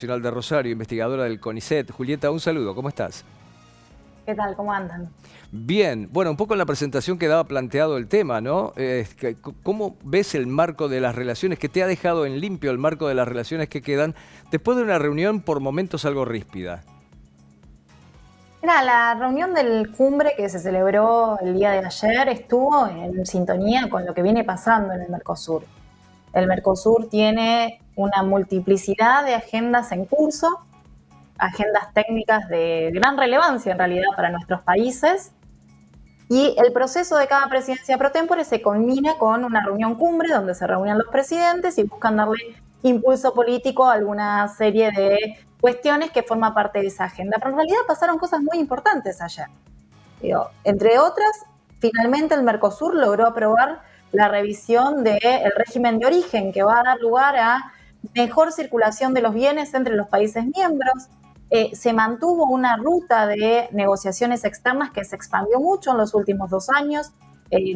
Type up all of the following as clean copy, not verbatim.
Nacional de Rosario, investigadora del CONICET. Julieta, un saludo, ¿cómo estás? ¿Qué tal? ¿Cómo andan? Bien, bueno, un poco en la presentación quedaba planteado el tema, ¿no? ¿Cómo ves el marco de las relaciones que te ha dejado en limpio el marco de las relaciones que quedan después de una reunión por momentos algo ríspida? Mira, la reunión del cumbre que se celebró el día de ayer estuvo en sintonía con lo que viene pasando en el Mercosur. El Mercosur tiene una multiplicidad de agendas en curso, agendas técnicas de gran relevancia en realidad para nuestros países, y el proceso de cada presidencia pro tempore se culmina con una reunión cumbre donde se reúnen los presidentes y buscan darle impulso político a alguna serie de cuestiones que forman parte de esa agenda. Pero en realidad pasaron cosas muy importantes ayer. Entre otras, finalmente el Mercosur logró aprobar la revisión del régimen de origen, que va a dar lugar a mejor circulación de los bienes entre los países miembros. Se mantuvo una ruta de negociaciones externas que se expandió mucho en los últimos 2 años.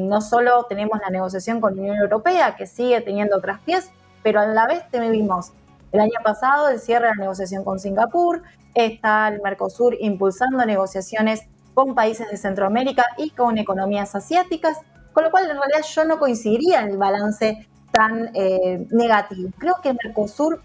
No solo tenemos la negociación con la Unión Europea, que sigue teniendo traspiés, pero a la vez tuvimos el año pasado el cierre de la negociación con Singapur, está el Mercosur impulsando negociaciones con países de Centroamérica y con economías asiáticas, con lo cual en realidad yo no coincidiría en el balance tan negativo. Creo que el Mercosur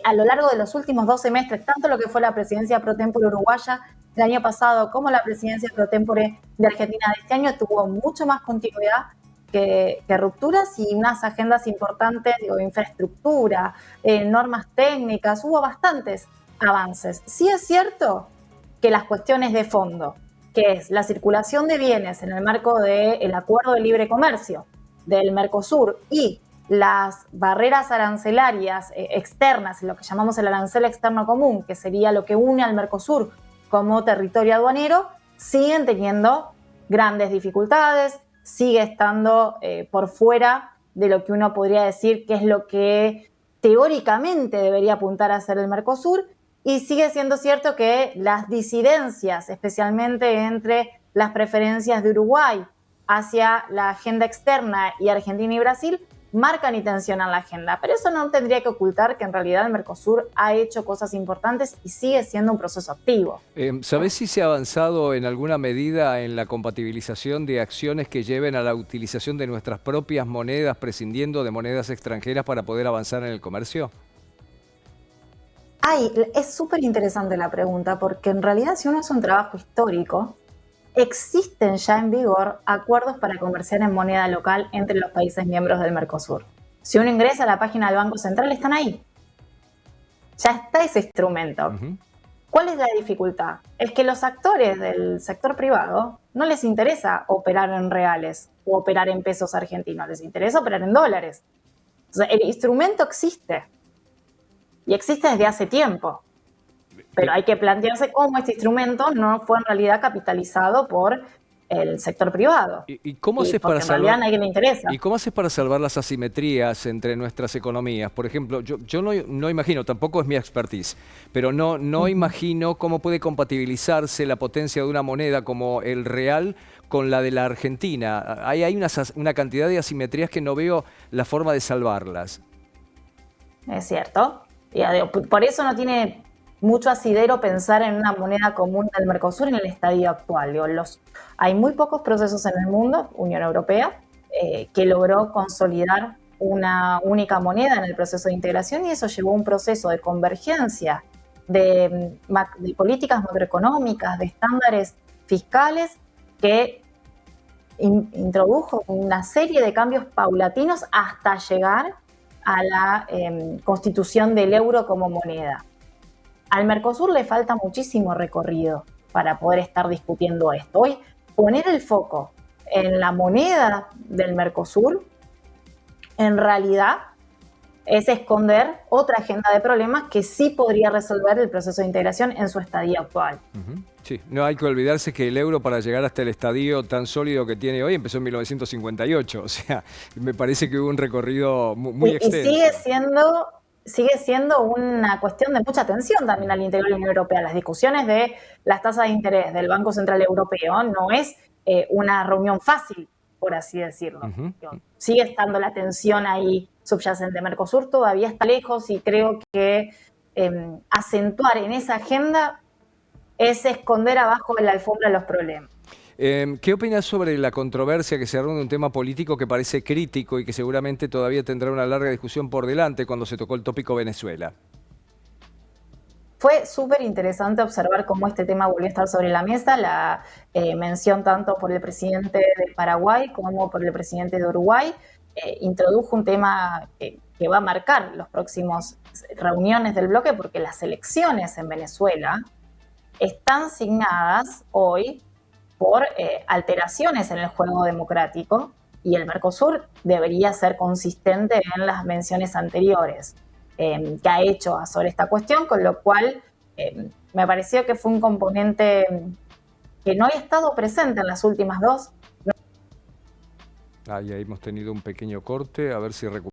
a lo largo de los últimos 2 semestres, tanto lo que fue la presidencia pro tempore uruguaya el año pasado como la presidencia pro tempore de Argentina de este año, tuvo mucho más continuidad que rupturas y unas agendas importantes, infraestructura, normas técnicas, hubo bastantes avances. Sí es cierto que las cuestiones de fondo, que es la circulación de bienes en el marco del Acuerdo de Libre Comercio del Mercosur y las barreras arancelarias externas, lo que llamamos el arancel externo común, que sería lo que une al Mercosur como territorio aduanero, siguen teniendo grandes dificultades, sigue estando por fuera de lo que uno podría decir que es lo que teóricamente debería apuntar a hacer el Mercosur, y sigue siendo cierto que las disidencias, especialmente entre las preferencias de Uruguay hacia la agenda externa y Argentina y Brasil, marcan y tensionan la agenda. Pero eso no tendría que ocultar que en realidad el Mercosur ha hecho cosas importantes y sigue siendo un proceso activo. ¿Sabés si se ha avanzado en alguna medida en la compatibilización de acciones que lleven a la utilización de nuestras propias monedas, prescindiendo de monedas extranjeras para poder avanzar en el comercio? Ay, es súper interesante la pregunta, porque en realidad si uno hace un trabajo histórico, existen ya en vigor acuerdos para comerciar en moneda local entre los países miembros del Mercosur. Si uno ingresa a la página del Banco Central, están ahí. Ya está ese instrumento. Ujú. ¿Cuál es la dificultad? Es que los actores del sector privado no les interesa operar en reales o operar en pesos argentinos, les interesa operar en dólares. Entonces, el instrumento existe y existe desde hace tiempo, pero Pero, hay que plantearse cómo este instrumento no fue en realidad capitalizado por el sector privado ¿y cómo y haces para porque en realidad a salvar? nadie le interesa. ¿Y cómo haces para salvar las asimetrías entre nuestras economías? Por ejemplo, yo no imagino, tampoco es mi expertise, pero no Ujú. imagino cómo puede compatibilizarse la potencia de una moneda como el real con la de la Argentina. Hay una cantidad de asimetrías que no veo la forma de salvarlas. Es cierto. Por eso no tiene mucho asidero pensar en una moneda común del Mercosur en el estadio actual. Hay muy pocos procesos en el mundo, Unión Europea, que logró consolidar una única moneda en el proceso de integración, y eso llevó a un proceso de convergencia de políticas macroeconómicas, de estándares fiscales que introdujo una serie de cambios paulatinos hasta llegar a la constitución del euro como moneda. Al Mercosur le falta muchísimo recorrido para poder estar discutiendo esto. Hoy, poner el foco en la moneda del Mercosur, en realidad, es esconder otra agenda de problemas que sí podría resolver el proceso de integración en su estadio actual. Ujú. Sí, no hay que olvidarse que el euro para llegar hasta el estadio tan sólido que tiene hoy empezó en 1958, o sea, me parece que hubo un recorrido muy Y extenso. sigue siendo una cuestión de mucha tensión también al interior de la Unión Europea. Las discusiones de las tasas de interés del Banco Central Europeo no es una reunión fácil, por así decirlo. Ujú. Sigue estando la tensión ahí subyacente. Mercosur todavía está lejos y creo que acentuar en esa agenda es esconder abajo de la alfombra los problemas. ¿Qué opinas sobre la controversia que se armó de un tema político que parece crítico y que seguramente todavía tendrá una larga discusión por delante cuando se tocó el tópico Venezuela? Fue súper interesante observar cómo este tema volvió a estar sobre la mesa, la mención tanto por el presidente de Paraguay como por el presidente de Uruguay. Introdujo un tema que va a marcar las próximas reuniones del bloque, porque las elecciones en Venezuela están signadas hoy por alteraciones en el juego democrático, y el Mercosur debería ser consistente en las menciones anteriores que ha hecho sobre esta cuestión, con lo cual me pareció que fue un componente que no había estado presente en las últimas dos. Ahí hemos tenido un pequeño corte, a ver si recuperamos.